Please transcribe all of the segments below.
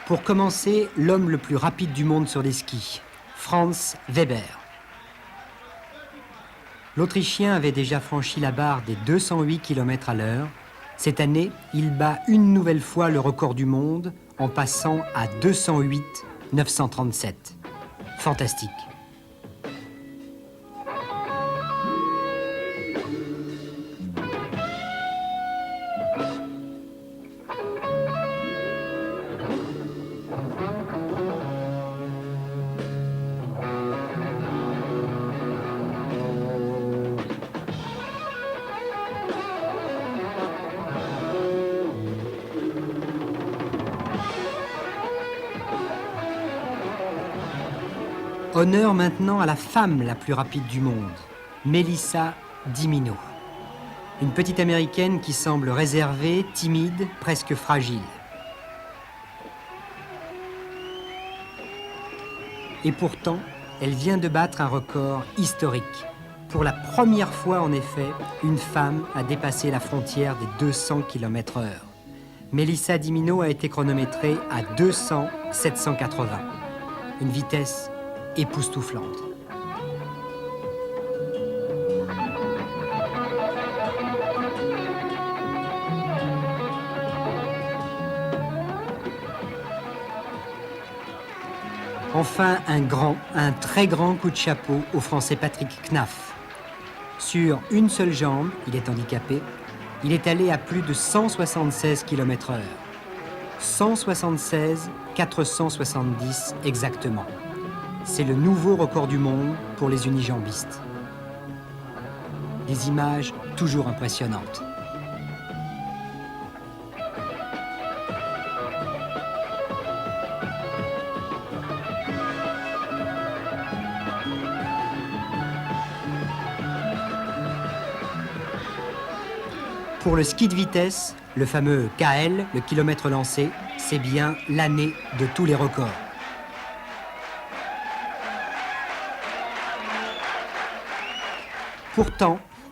Pour commencer, l'homme le plus rapide du monde sur les skis, Franz Weber. L'Autrichien avait déjà franchi la barre des 208 km à l'heure. Cette année, il bat une nouvelle fois le record du monde en passant à 208 937. Fantastique. Honneur maintenant à la femme la plus rapide du monde, Melissa Dimino. Une petite américaine qui semble réservée, timide, presque fragile. Et pourtant, elle vient de battre un record historique. Pour la première fois, en effet, une femme a dépassé la frontière des 200 km/h. Melissa Dimino a été chronométrée à 200 780. Une vitesse époustouflante. Enfin, un très grand coup de chapeau au Français Patrick Knaff. Sur une seule jambe, il est handicapé, il est allé à plus de 176 km/h. 176 470 exactement. C'est le nouveau record du monde pour les unijambistes. Des images toujours impressionnantes. Pour le ski de vitesse, le fameux KL, le kilomètre lancé, c'est bien l'année de tous les records.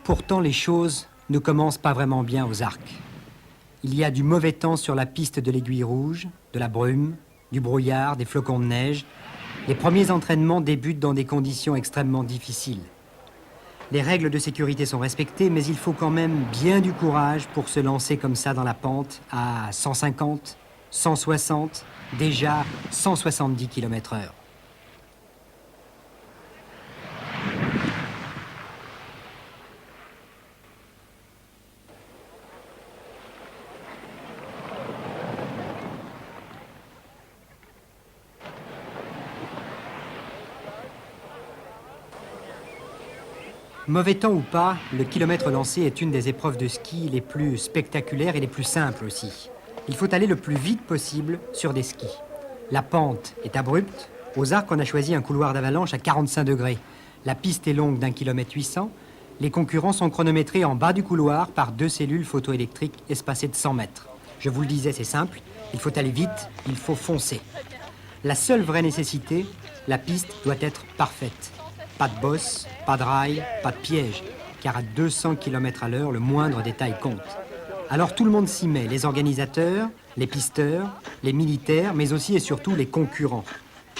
Pourtant, les choses ne commencent pas vraiment bien aux Arcs. Il y a du mauvais temps sur la piste de l'Aiguille Rouge, de la brume, du brouillard, des flocons de neige. Les premiers entraînements débutent dans des conditions extrêmement difficiles. Les règles de sécurité sont respectées, mais il faut quand même bien du courage pour se lancer comme ça dans la pente à 150, 160, déjà 170 km/h. Mauvais temps ou pas, le kilomètre lancé est une des épreuves de ski les plus spectaculaires et les plus simples aussi. Il faut aller le plus vite possible sur des skis. La pente est abrupte. Aux Arcs, on a choisi un couloir d'avalanche à 45 degrés. La piste est longue d'1,8 km. Les concurrents sont chronométrés en bas du couloir par 2 cellules photoélectriques espacées de 100 mètres. Je vous le disais, c'est simple. Il faut aller vite, il faut foncer. La seule vraie nécessité, la piste doit être parfaite. Pas de bosse, pas de rail, pas de piège, car à 200 km à l'heure, le moindre détail compte. Alors tout le monde s'y met, les organisateurs, les pisteurs, les militaires, mais aussi et surtout les concurrents.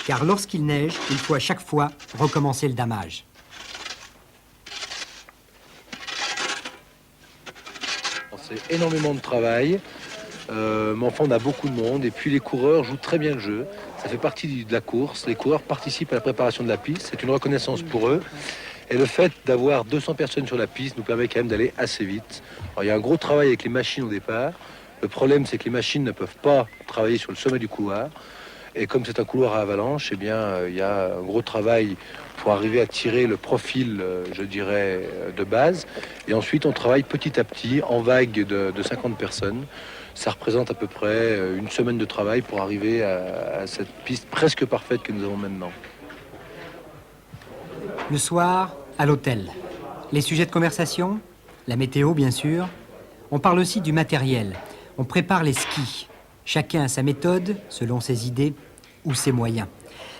Car lorsqu'il neige, il faut à chaque fois recommencer le damage. C'est énormément de travail, mais enfin on a beaucoup de monde, et puis les coureurs jouent très bien le jeu. Ça fait partie de la course. Les coureurs participent à la préparation de la piste. C'est une reconnaissance pour eux. Et le fait d'avoir 200 personnes sur la piste nous permet quand même d'aller assez vite. Alors, il y a un gros travail avec les machines au départ. Le problème, c'est que les machines ne peuvent pas travailler sur le sommet du couloir. Et comme c'est un couloir à avalanche, eh bien, il y a un gros travail pour arriver à tirer le profil, je dirais, de base. Et ensuite, on travaille petit à petit en vagues de 50 personnes. Ça représente à peu près une semaine de travail pour arriver à cette piste presque parfaite que nous avons maintenant. Le soir, à l'hôtel. Les sujets de conversation, la météo bien sûr. On parle aussi du matériel. On prépare les skis. Chacun a sa méthode, selon ses idées ou ses moyens.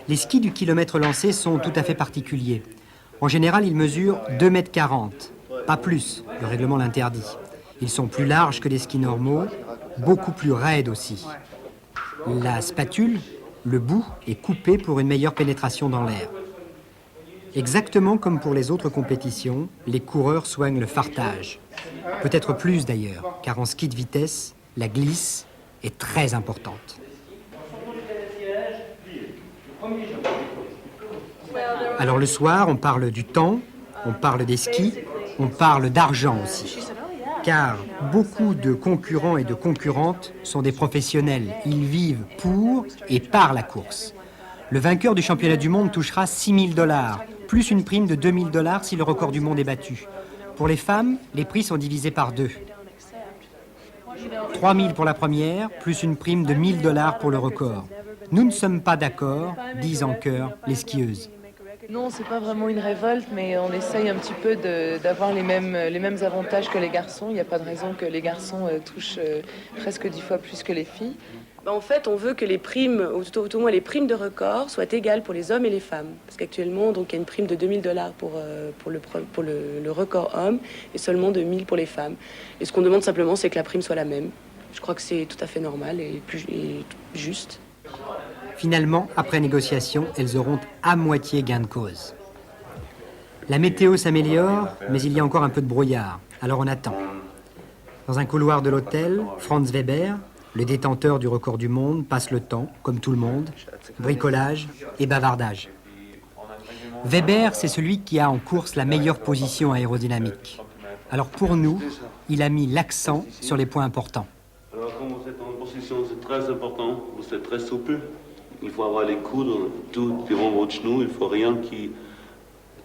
Les skis du kilomètre lancé sont tout à fait particuliers. En général, ils mesurent 2,40 m, pas plus, le règlement l'interdit. Ils sont plus larges que les skis normaux, beaucoup plus raides aussi. La spatule, le bout, est coupé pour une meilleure pénétration dans l'air. Exactement comme pour les autres compétitions, les coureurs soignent le fartage. Peut-être plus d'ailleurs, car en ski de vitesse, la glisse est très importante. Alors le soir, on parle du temps, on parle des skis, on parle d'argent aussi. Car beaucoup de concurrents et de concurrentes sont des professionnels. Ils vivent pour et par la course. Le vainqueur du championnat du monde touchera 6 000 $, plus une prime de 2 000 $ si le record du monde est battu. Pour les femmes, les prix sont divisés par 2. 3 000 pour la première, plus une prime de 1 000 $ pour le record. Nous ne sommes pas d'accord, disent en chœur les skieuses. Non, c'est pas vraiment une révolte, mais on essaye un petit peu d'avoir les mêmes avantages que les garçons. Il n'y a pas de raison que les garçons touchent presque 10 fois plus que les filles. En fait, on veut que les primes, ou tout au moins les primes de record, soient égales pour les hommes et les femmes. Parce qu'actuellement, donc, il y a une prime de 2 000 $ pour le record homme et seulement de 1 000 pour les femmes. Et ce qu'on demande simplement, c'est que la prime soit la même. Je crois que c'est tout à fait normal et juste. Finalement, après négociation, elles auront à moitié gain de cause. La météo s'améliore, mais il y a encore un peu de brouillard, alors on attend. Dans un couloir de l'hôtel, Franz Weber, le détenteur du record du monde, passe le temps, comme tout le monde, bricolage et bavardage. Weber, c'est celui qui a en course la meilleure position aérodynamique. Alors pour nous, il a mis l'accent sur les points importants. Alors quand vous êtes en position, c'est très important, vous êtes très souple. Il faut avoir les coudes tout devant votre genou, il ne faut rien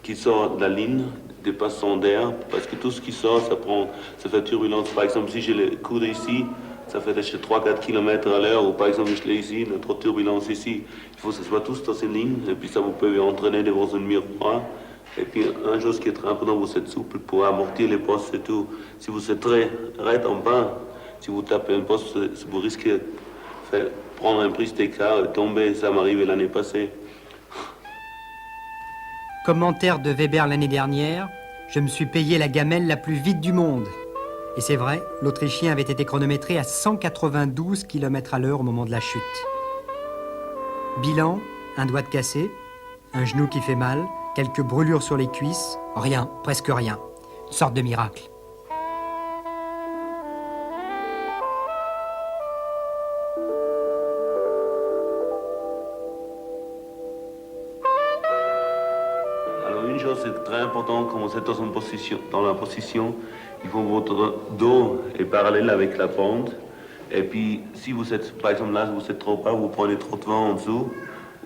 qui sort de la ligne, dépassant d'air, parce que tout ce qui sort, ça fait turbulence. Par exemple, si j'ai les coudes ici, ça fait 3-4 km à l'heure, ou par exemple, je l'ai ici, notre turbulence ici. Il faut que ce soit tous dans cette ligne, et puis ça, vous pouvez entraîner devant un miroir. Et puis, une chose qui est très importante, vous êtes souple pour amortir les postes et tout. Si vous êtes très raide en bas, si vous tapez un poste, vous risquez de prendre un prise d'écart et tomber. Ça m'est arrivé l'année passée. Commentaire de Weber l'année dernière, je me suis payé la gamelle la plus vite du monde. Et c'est vrai, l'Autrichien avait été chronométré à 192 km à l'heure au moment de la chute. Bilan, un doigt de cassé, un genou qui fait mal, quelques brûlures sur les cuisses, rien, presque rien. Une sorte de miracle. Alors une chose, c'est très important, quand vous êtes dans la position, il faut que votre dos est parallèle avec la pente. Et puis, si vous êtes, par exemple là, vous êtes trop bas, vous prenez trop de vent en dessous,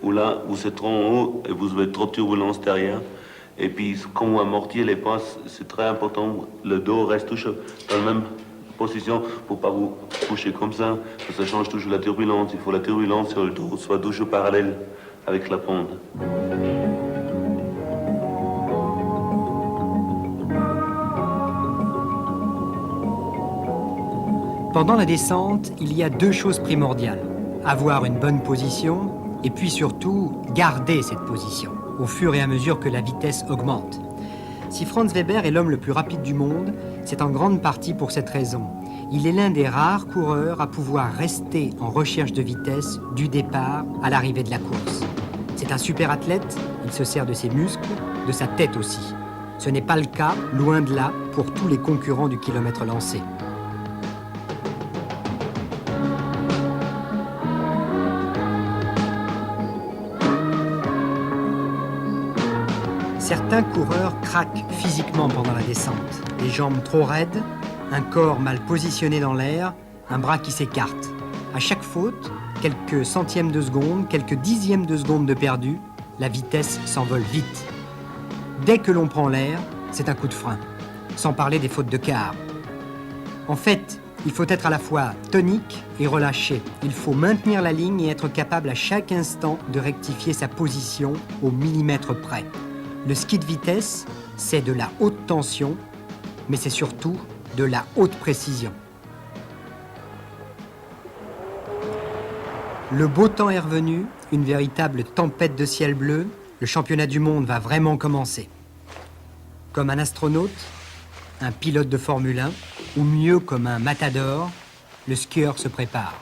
ou là, vous êtes trop en haut et vous avez trop de turbulence derrière. Et puis, quand vous amortissez les passes, c'est très important, le dos reste toujours dans la même position pour ne pas vous coucher comme ça. Ça change toujours la turbulence. Il faut que la turbulence sur le dos soit toujours parallèle avec la pente. Pendant la descente, il y a 2 choses primordiales. Avoir une bonne position et puis surtout garder cette position au fur et à mesure que la vitesse augmente. Si Franz Weber est l'homme le plus rapide du monde, c'est en grande partie pour cette raison. Il est l'un des rares coureurs à pouvoir rester en recherche de vitesse du départ à l'arrivée de la course. C'est un super athlète, il se sert de ses muscles, de sa tête aussi. Ce n'est pas le cas, loin de là, pour tous les concurrents du kilomètre lancé. Certains coureurs craquent physiquement pendant la descente. Les jambes trop raides, un corps mal positionné dans l'air, un bras qui s'écarte. À chaque faute, quelques centièmes de seconde, quelques dixièmes de seconde de perdu, la vitesse s'envole vite. Dès que l'on prend l'air, c'est un coup de frein, sans parler des fautes de quart. En fait, il faut être à la fois tonique et relâché. Il faut maintenir la ligne et être capable à chaque instant de rectifier sa position au millimètre près. Le ski de vitesse, c'est de la haute tension, mais c'est surtout de la haute précision. Le beau temps est revenu, une véritable tempête de ciel bleu. Le championnat du monde va vraiment commencer. Comme un astronaute, un pilote de Formule 1, ou mieux comme un matador, le skieur se prépare.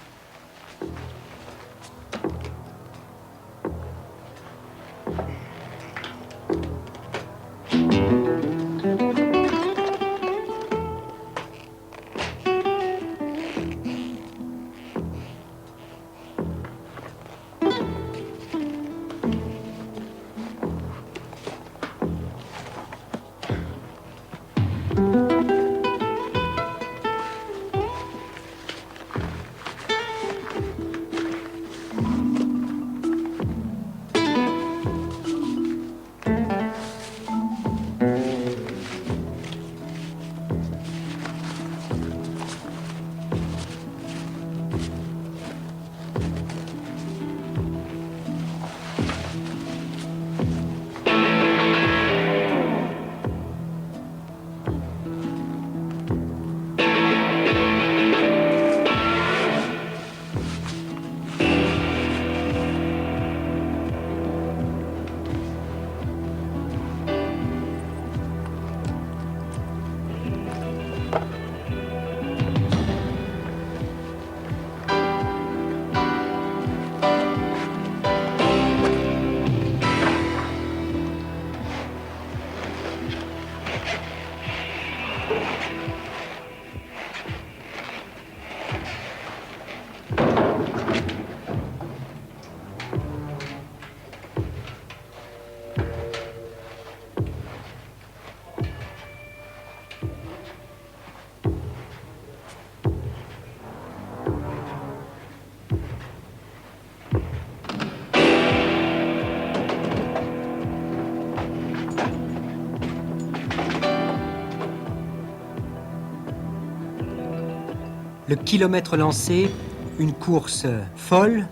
Le kilomètre lancé, une course folle?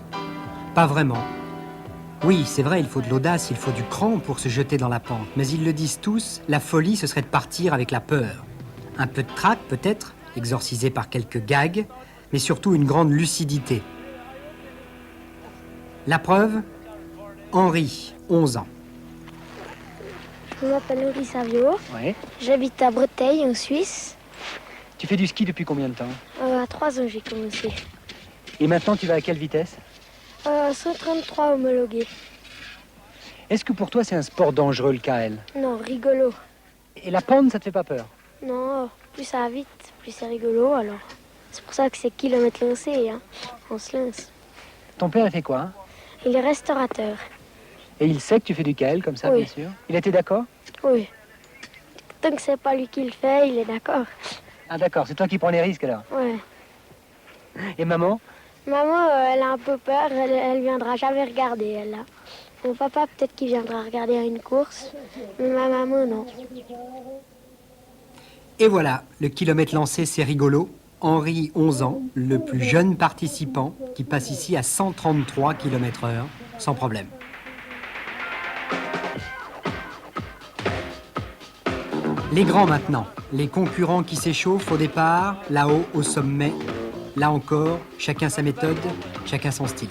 Pas vraiment. Oui, c'est vrai, il faut de l'audace, il faut du cran pour se jeter dans la pente. Mais ils le disent tous, la folie, ce serait de partir avec la peur. Un peu de trac, peut-être, exorcisé par quelques gags, mais surtout une grande lucidité. La preuve, Henri, 11 ans. Je m'appelle Henri Savio. Ouais. J'habite à Breteil, en Suisse. Tu fais du ski depuis combien de temps? À 3 ans, j'ai commencé. Et maintenant, tu vas à quelle vitesse? 133 homologué. Est-ce que pour toi, c'est un sport dangereux, le KL? Non, rigolo. Et la pente, ça te fait pas peur? Non, plus ça va vite, plus c'est rigolo, alors. C'est pour ça que c'est kilomètre lancé, hein. On se lance. Ton père, il fait quoi, hein? Il est restaurateur. Et il sait que tu fais du KL, comme ça, Oui. bien sûr. Il était d'accord? Oui. Tant que c'est pas lui qui le fait, il est d'accord. Ah d'accord, c'est toi qui prends les risques, alors. Ouais. Et maman? Maman, elle a un peu peur, elle viendra jamais regarder, elle, là. Mon papa, peut-être qu'il viendra regarder à une course, mais ma maman, non. Et voilà, le kilomètre lancé, c'est rigolo. Henri, 11 ans, le plus jeune participant, qui passe ici à 133 km/h, sans problème. Les grands maintenant, les concurrents qui s'échauffent au départ, là-haut, au sommet. Là encore, chacun sa méthode, chacun son style.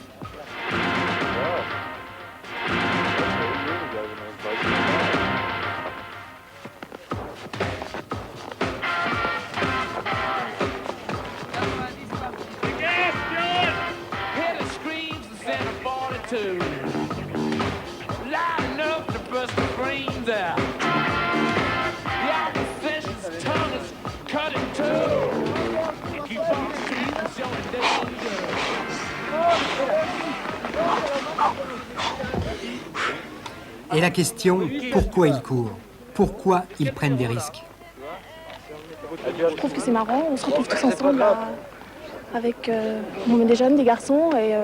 Et la question, pourquoi ils courent? Pourquoi ils prennent des risques? Je trouve que c'est marrant, on se retrouve tous ensemble là, avec des jeunes, des garçons, et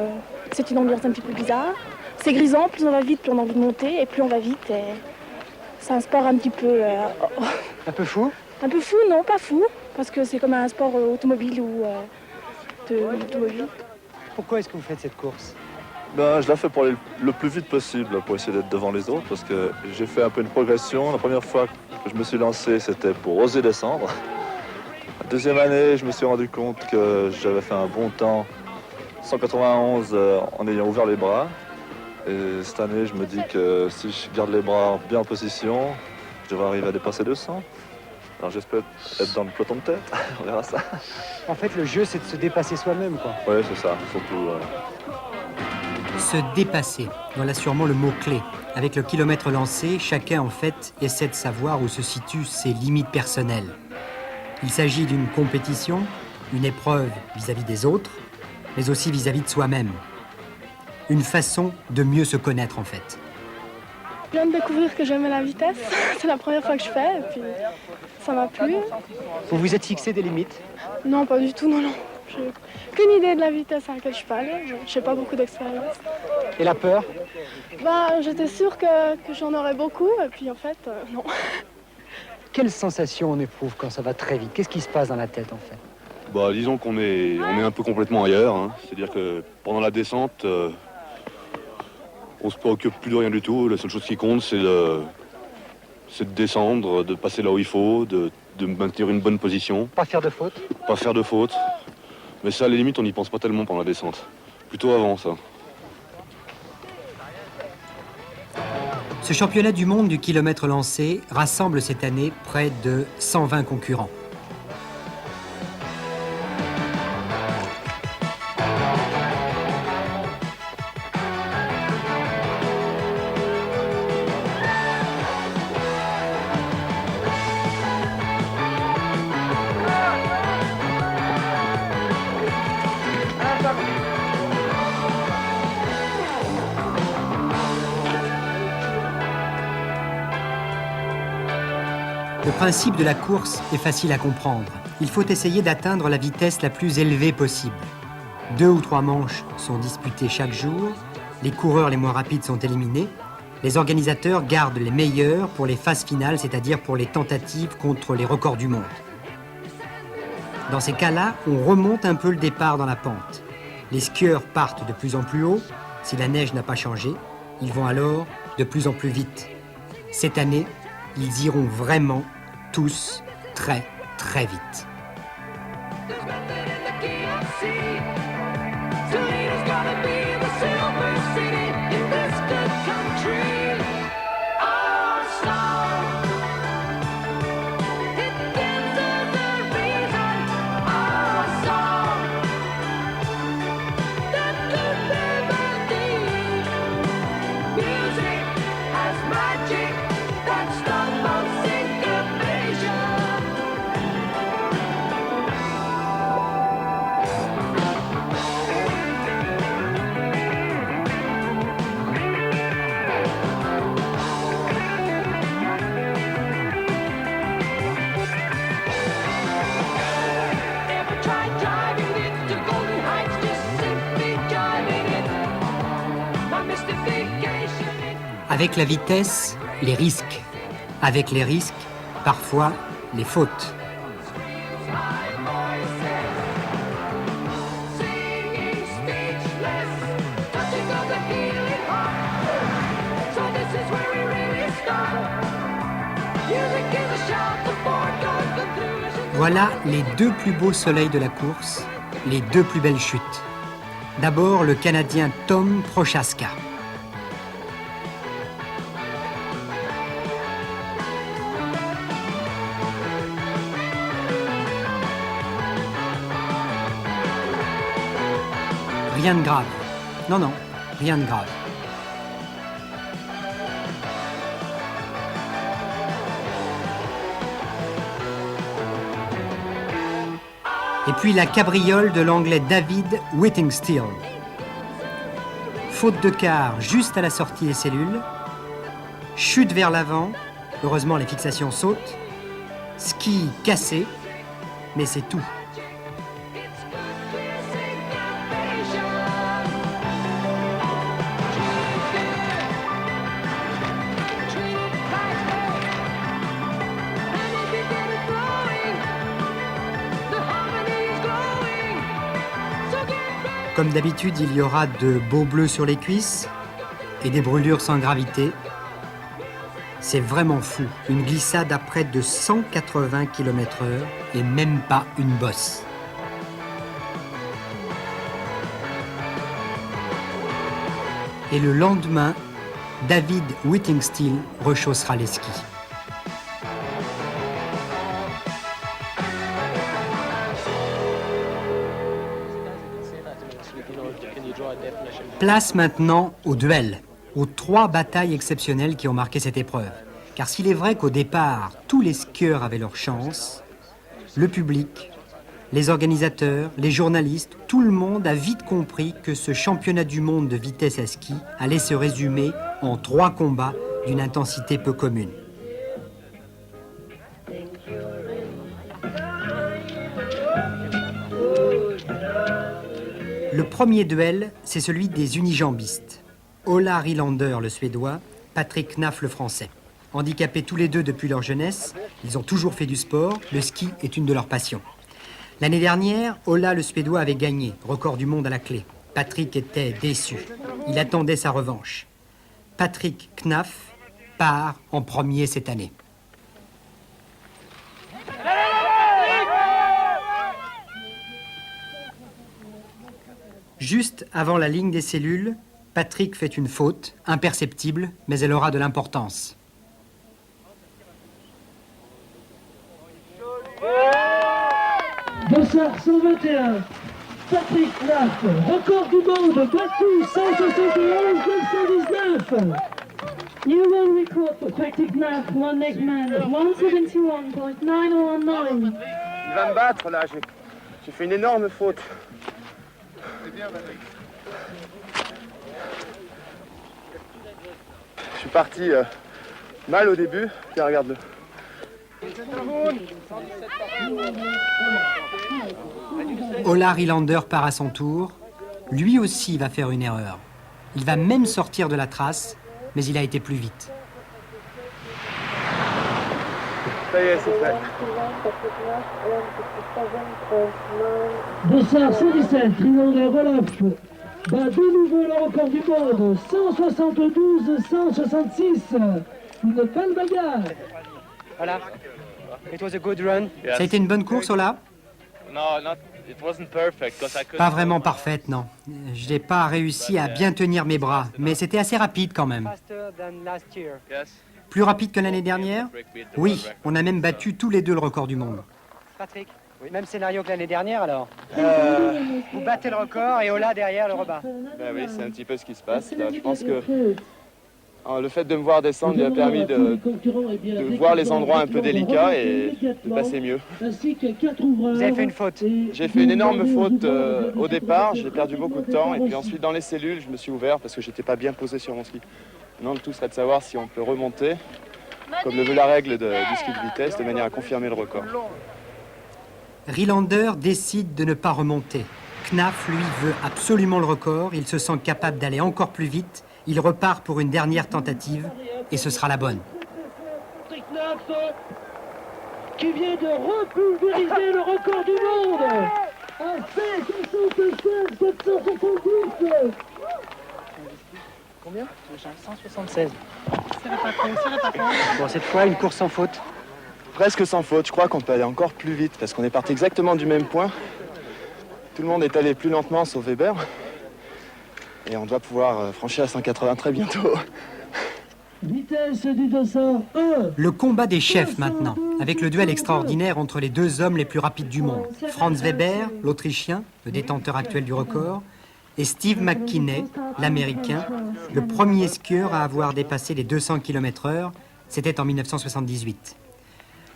c'est une ambiance un petit peu bizarre. C'est grisant, plus on va vite, plus on a envie de monter, et plus on va vite. Et c'est un sport un petit peu... Un peu fou? Un peu fou, non, pas fou, parce que c'est comme un sport automobile ou d'automobile. Pourquoi est-ce que vous faites cette course? Je la fais pour aller le plus vite possible, pour essayer d'être devant les autres, parce que j'ai fait un peu une progression. La première fois que je me suis lancé, c'était pour oser descendre. La deuxième année, je me suis rendu compte que j'avais fait un bon temps, 191 en ayant ouvert les bras. Et cette année, je me dis que si je garde les bras bien en position, je devrais arriver à dépasser 200. Alors j'espère être dans le peloton de tête, on verra ça. En fait, le jeu, c'est de se dépasser soi-même, quoi. Oui, c'est ça, surtout. Se dépasser, voilà sûrement le mot-clé. Avec le kilomètre lancé, chacun en fait essaie de savoir où se situent ses limites personnelles. Il s'agit d'une compétition, une épreuve vis-à-vis des autres, mais aussi vis-à-vis de soi-même. Une façon de mieux se connaître en fait. Je viens de découvrir que j'aimais la vitesse, c'est la première fois que je fais, et puis ça m'a plu. Vous vous êtes fixé des limites? Non, pas du tout, non. J'ai aucune idée de la vitesse à laquelle je peux aller, je n'ai pas beaucoup d'expérience. Et la peur? J'étais sûre que j'en aurais beaucoup, et puis en fait, non. Quelle sensation on éprouve quand ça va très vite? Qu'est-ce qui se passe dans la tête en fait? Disons qu'on est un peu complètement ailleurs, hein. C'est-à-dire que pendant la descente, on se préoccupe plus de rien du tout. La seule chose qui compte, c'est de descendre, de passer là où il faut, de maintenir une bonne position. Pas faire de faute? Pas faire de faute. Mais ça, à la limite, on n'y pense pas tellement pendant la descente. Plutôt avant, ça. Ce championnat du monde du kilomètre lancé rassemble cette année près de 120 concurrents. Le principe de la course est facile à comprendre. Il faut essayer d'atteindre la vitesse la plus élevée possible. 2 ou 3 manches sont disputées chaque jour, les coureurs les moins rapides sont éliminés, les organisateurs gardent les meilleurs pour les phases finales, c'est-à-dire pour les tentatives contre les records du monde. Dans ces cas-là, on remonte un peu le départ dans la pente. Les skieurs partent de plus en plus haut. Si la neige n'a pas changé, ils vont alors de plus en plus vite. Cette année, ils iront vraiment tous très, très vite. Avec la vitesse, les risques. Avec les risques, parfois, les fautes. Voilà les deux plus beaux soleils de la course, les deux plus belles chutes. D'abord, le Canadien Tom Prochaska. Rien de grave. Non, non, rien de grave. Et puis la cabriole de l'Anglais David Whittingstall. Faute de quart juste à la sortie des cellules. Chute vers l'avant. Heureusement, les fixations sautent. Ski cassé. Mais c'est tout. Comme d'habitude, il y aura de beaux bleus sur les cuisses et des brûlures sans gravité. C'est vraiment fou, une glissade à près de 180 km/h et même pas une bosse. Et le lendemain, David Whittingstall rechaussera les skis. Place maintenant au duel, aux 3 batailles exceptionnelles qui ont marqué cette épreuve. Car s'il est vrai qu'au départ, tous les skieurs avaient leur chance, le public, les organisateurs, les journalistes, tout le monde a vite compris que ce championnat du monde de vitesse à ski allait se résumer en 3 combats d'une intensité peu commune. Le premier duel, c'est celui des unijambistes. Ola Rylander, le Suédois, Patrick Knaff, le Français. Handicapés tous les deux depuis leur jeunesse, ils ont toujours fait du sport, le ski est une de leurs passions. L'année dernière, Ola, le Suédois, avait gagné, record du monde à la clé. Patrick était déçu. Il attendait sa revanche. Patrick Knaff part en premier cette année. Juste avant la ligne des cellules, Patrick fait une faute, imperceptible, mais elle aura de l'importance. Dossard 121, Patrick Knaff, record du monde, battu 171,919. New world record for Patrick Knaff, one leg man, 171.919. Il va me battre là, j'ai fait une énorme faute. Je suis parti mal au début, tiens regarde-le. Ola Rylander part à son tour. Lui aussi va faire une erreur. Il va même sortir de la trace, mais il a été plus vite. Ça y est, c'est fait. Dossard 117, Rhinlander Olaf bat de nouveau le record du monde, 172-166. Une belle bagarre. Voilà. It was a good run. Ça a été une bonne course, Ola? Pas vraiment parfaite, non. Je n'ai pas réussi à bien tenir mes bras, mais c'était assez rapide quand même. Plus rapide que l'année dernière? Oui, on a même battu tous les deux le record du monde. Patrick, même scénario que l'année dernière alors? Vous battez le record et Ola derrière le rebat. Ben oui, c'est un petit peu ce qui se passe. Là. Je pense que le fait de me voir descendre lui a permis de voir les endroits un peu délicats et de passer mieux. Vous avez fait une faute? J'ai fait une énorme faute au départ, j'ai perdu beaucoup de temps et puis ensuite dans les cellules, je me suis ouvert parce que j'étais pas bien posé sur mon ski. Maintenant, le tout serait de savoir si on peut remonter, comme le veut la règle du ski de vitesse, de manière à confirmer le record. Rhinlander décide de ne pas remonter. Knaf, lui, veut absolument le record. Il se sent capable d'aller encore plus vite. Il repart pour une dernière tentative et ce sera la bonne. Knaf qui vient de repulvériser le record du monde à 176-470. Combien? 176. Bon, cette fois, une course sans faute. Presque sans faute, je crois qu'on peut aller encore plus vite parce qu'on est parti exactement du même point. Tout le monde est allé plus lentement sauf Weber. Et on doit pouvoir franchir à 180 très bientôt. Vitesse du dossard 1. Le combat des chefs maintenant, avec le duel extraordinaire entre les deux hommes les plus rapides du monde. Franz Weber, l'Autrichien, le détenteur actuel du record, et Steve McKinney, l'Américain, le premier skieur à avoir dépassé les 200 km/h. C'était en 1978.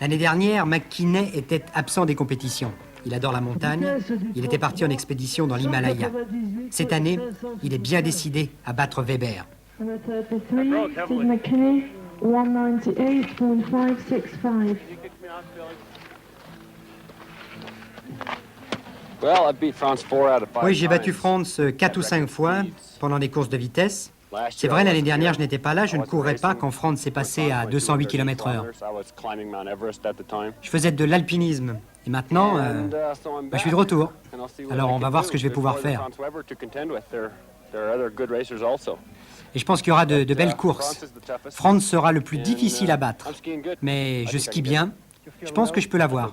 L'année dernière, McKinney était absent des compétitions. Il adore la montagne. Il était parti en expédition dans l'Himalaya. Cette année, il est bien décidé à battre Weber. Steve McKinney, 198.565. Oui, j'ai battu Franz 4 ou 5 fois pendant des courses de vitesse. C'est vrai, l'année dernière, je n'étais pas là, je ne courais pas quand Franz s'est passé à 208 km/h. Je faisais de l'alpinisme. Et maintenant, je suis de retour. Alors, on va voir ce que je vais pouvoir faire. Et je pense qu'il y aura de belles courses. Franz sera le plus difficile à battre. Mais je skie bien. Je pense que je peux l'avoir.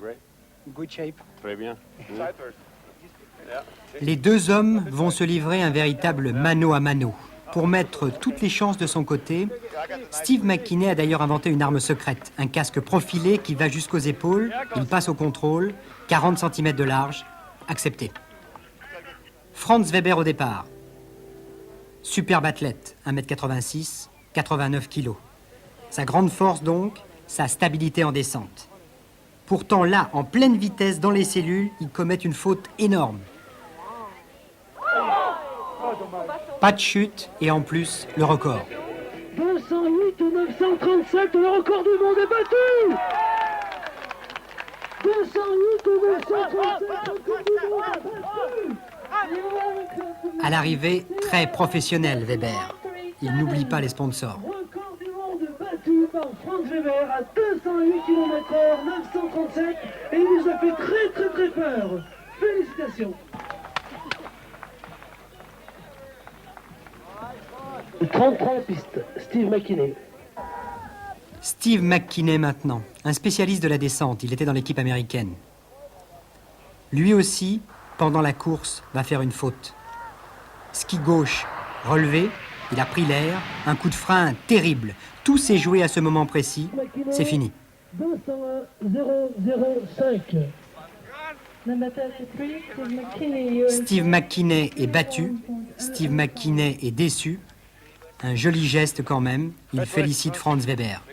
Les deux hommes vont se livrer un véritable mano à mano. Pour mettre toutes les chances de son côté, Steve McKinney a d'ailleurs inventé une arme secrète, un casque profilé qui va jusqu'aux épaules, il passe au contrôle, 40 cm de large, accepté. Franz Weber au départ. Superbe athlète, 1m86, 89 kg. Sa grande force donc, sa stabilité en descente. Pourtant là, en pleine vitesse dans les cellules, il commet une faute énorme. Pas de chute et en plus, le record. 208 ou 937, le record du monde est battu. 208 ou 937, le record du monde est battu. À l'arrivée, très professionnel, Weber. Il n'oublie pas les sponsors. Record du monde battu par Franz Weber à 208 km/h, 937, et il nous a fait très peur. Félicitations. 33 pistes, Steve McKinney. Steve McKinney maintenant, un spécialiste de la descente. Il était dans l'équipe américaine. Lui aussi, pendant la course, va faire une faute. Ski gauche relevé, il a pris l'air, un coup de frein terrible. Tout s'est joué à ce moment précis, c'est fini. 201-005. Steve McKinney est battu, Steve McKinney est déçu. Un joli geste quand même, il félicite Franz Weber.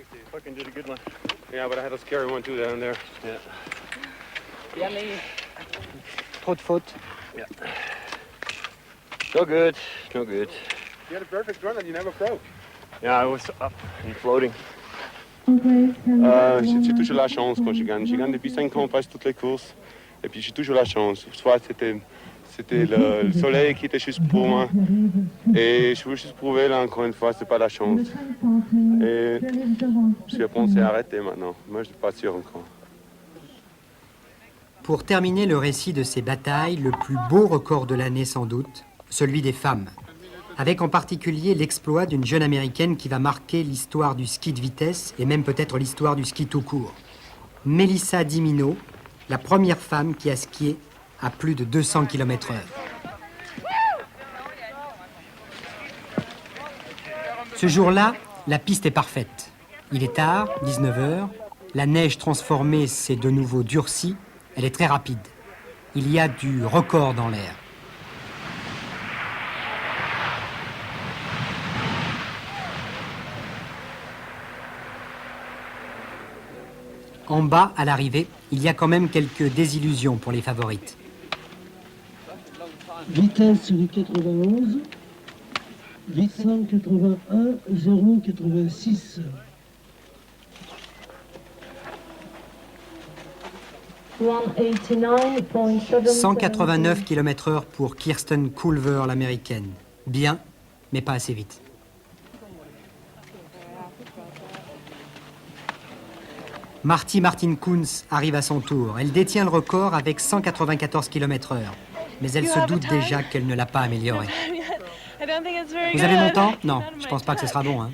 Trop de fautes. No good, no good. You had a perfect run and you never broke. Yeah, I was up and floating. J'ai toujours la chance quand je gagne. Je gagne depuis 5 ans presque toutes les courses. Et puis j'ai toujours la chance. Soit C'était le soleil qui était juste pour moi. Et je veux juste prouver, là, encore une fois, c'est pas la chance. Et je suis pensé à arrêter maintenant. Moi, je suis pas sûr encore. Pour terminer le récit de ces batailles, le plus beau record de l'année sans doute, celui des femmes. Avec en particulier l'exploit d'une jeune américaine qui va marquer l'histoire du ski de vitesse et même peut-être l'histoire du ski tout court. Melissa Dimino, la première femme qui a skié à plus de 200 km/h. Ce jour-là, la piste est parfaite. Il est tard, 19h, la neige transformée s'est de nouveau durcie, elle est très rapide. Il y a du record dans l'air. En bas, à l'arrivée, il y a quand même quelques désillusions pour les favorites. Vitesse sur les 91, 881, 086. 189 km/h pour Kirsten Culver, l'américaine. Bien, mais pas assez vite. Marty Martin Kunz arrive à son tour. Elle détient le record avec 194 km/h. Mais elle se doute déjà qu'elle ne l'a pas amélioré. Vous avez mon temps? Non, je pense pas que ce sera bon. Hein.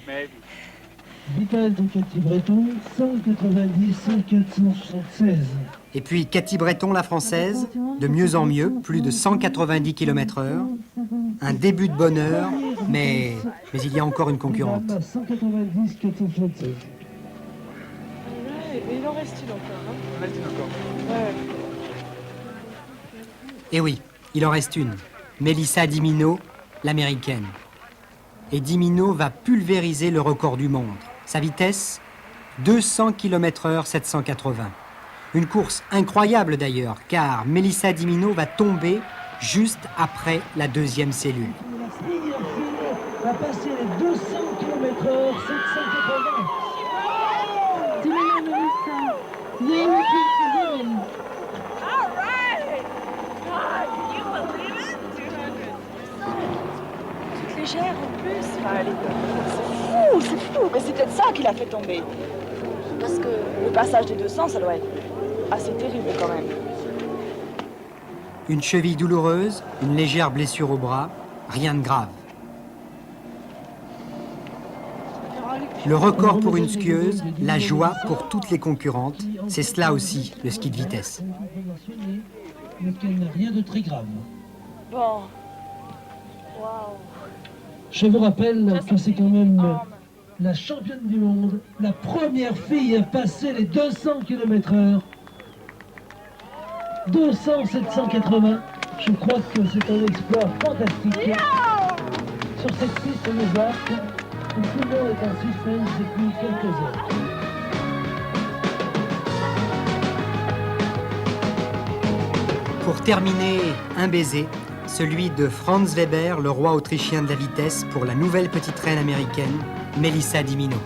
Vitesse de Cathy Breton, 190, 476. Et puis Cathy Breton, la française, de mieux en mieux, plus de 190 km/h. Un début de bonheur, mais il y a encore une concurrente. 190, 476. Il en reste une encore. Hein. Il en reste une encore. Ouais. Et oui, il en reste une. Melissa Dimino, l'américaine. Et Dimino va pulvériser le record du monde. Sa vitesse, 200 km/h 780. Une course incroyable d'ailleurs, car Melissa Dimino va tomber juste après la deuxième cellule. Va passer les 200 km/h 780. Toute légère en plus. C'est fou, mais c'est peut-être ça qui l'a fait tomber. Parce que le passage des 200, ça doit être assez terrible quand même. Une cheville douloureuse, une légère blessure au bras, rien de grave. Le record pour une skieuse, la joie pour toutes les concurrentes, c'est cela aussi, le ski de vitesse. Mais qu'elle n'a rien de très grave. Bon. Waouh. Je vous rappelle que c'est quand même la championne du monde, la première fille à passer les 200 km/h. 200, 780. Je crois que c'est un exploit fantastique. Sur cette piste de arcs, où tout le monde est en suspense depuis quelques heures. Pour terminer, un baiser, celui de Franz Weber, le roi autrichien de la vitesse, pour la nouvelle petite reine américaine, Melissa Dimino.